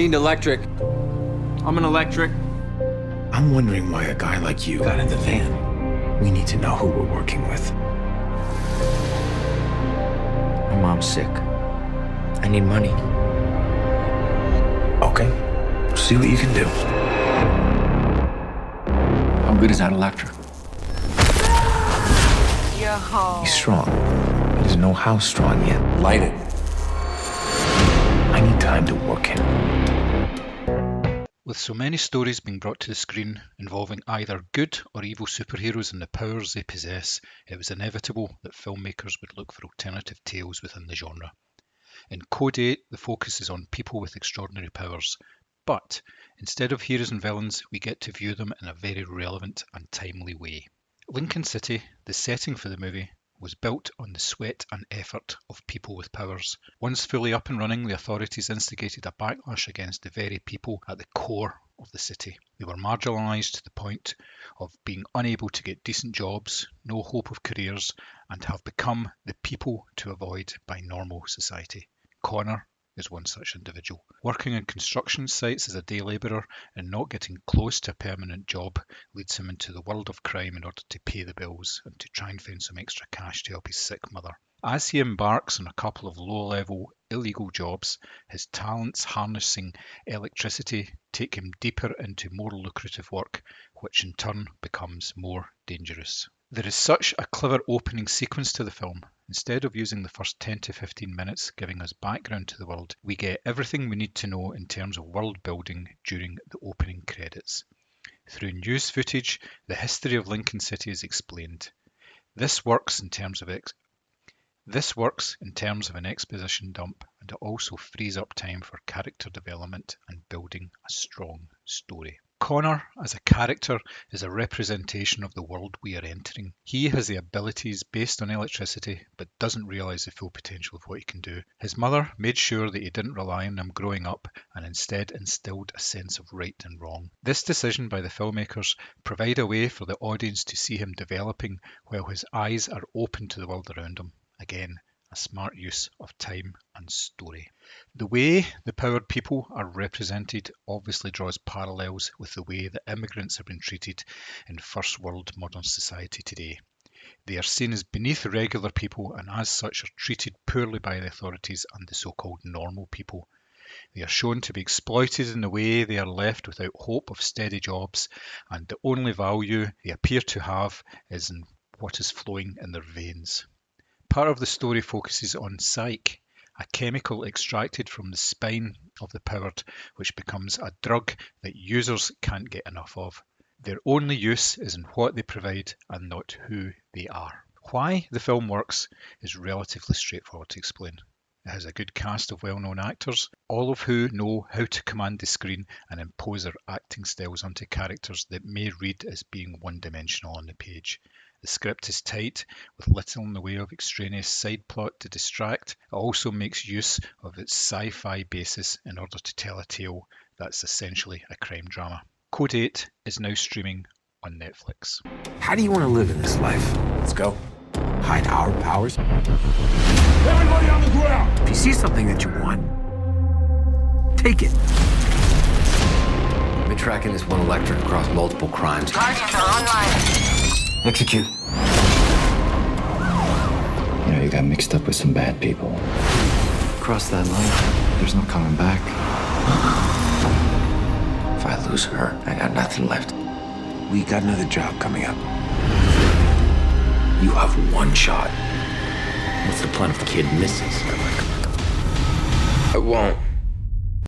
Need electric. I'm an electric. I'm wondering why a guy like you got in the van. We need to know who we're working with. My mom's sick. I need money. Okay. See what you can do. How good is that electric? Yo. He's strong. He doesn't know how strong yet. Light it. I need time to work him. With so many stories being brought to the screen involving either good or evil superheroes and the powers they possess, it was inevitable that filmmakers would look for alternative tales within the genre. In Code 8, the focus is on people with extraordinary powers, but instead of heroes and villains, we get to view them in a very relevant and timely way. Lincoln City, the setting for the movie, was built on the sweat and effort of people with powers. Once fully up and running, the authorities instigated a backlash against the very people at the core of the city. They were marginalised to the point of being unable to get decent jobs, no hope of careers, and have become the people to avoid by normal society. Connor is one such individual. Working on construction sites as a day labourer and not getting close to a permanent job leads him into the world of crime in order to pay the bills and to try and find some extra cash to help his sick mother. As he embarks on a couple of low-level illegal jobs, his talents harnessing electricity take him deeper into more lucrative work, which in turn becomes more dangerous. There is such a clever opening sequence to the film. Instead of using the first 10 to 15 minutes giving us background to the world, we get everything we need to know in terms of world building during the opening credits. Through news footage, the history of Lincoln City is explained. This works in terms of an exposition dump, and it also frees up time for character development and building a strong story. Connor, as a character, is a representation of the world we are entering. He has the abilities based on electricity, but doesn't realise the full potential of what he can do. His mother made sure that he didn't rely on him growing up, and instead instilled a sense of right and wrong. This decision by the filmmakers provide a way for the audience to see him developing while his eyes are open to the world around him. Again, a smart use of time and story. The way the powered people are represented obviously draws parallels with the way that immigrants have been treated in first world modern society today. They are seen as beneath regular people and as such are treated poorly by the authorities and the so-called normal people. They are shown to be exploited in the way they are left without hope of steady jobs, and the only value they appear to have is in what is flowing in their veins. Part of the story focuses on psych, a chemical extracted from the spine of the powered, which becomes a drug that users can't get enough of. Their only use is in what they provide and not who they are. Why the film works is relatively straightforward to explain. It has a good cast of well-known actors, all of who know how to command the screen and impose their acting styles onto characters that may read as being one-dimensional on the page. The script is tight, with little in the way of extraneous side plot to distract. It also makes use of its sci-fi basis in order to tell a tale that's essentially a crime drama. Code 8 is now streaming on Netflix. How do you want to live in this life? Let's go. Hide our powers? Everybody on the ground! If you see something that you want, take it. I've been tracking this one electric across multiple crimes. Guardians are online. Execute. Yeah, you got mixed up with some bad people. Cross that line, there's no coming back. If I lose her, I got nothing left. We got another job coming up. You have one shot. What's the plan if the kid misses? I won't.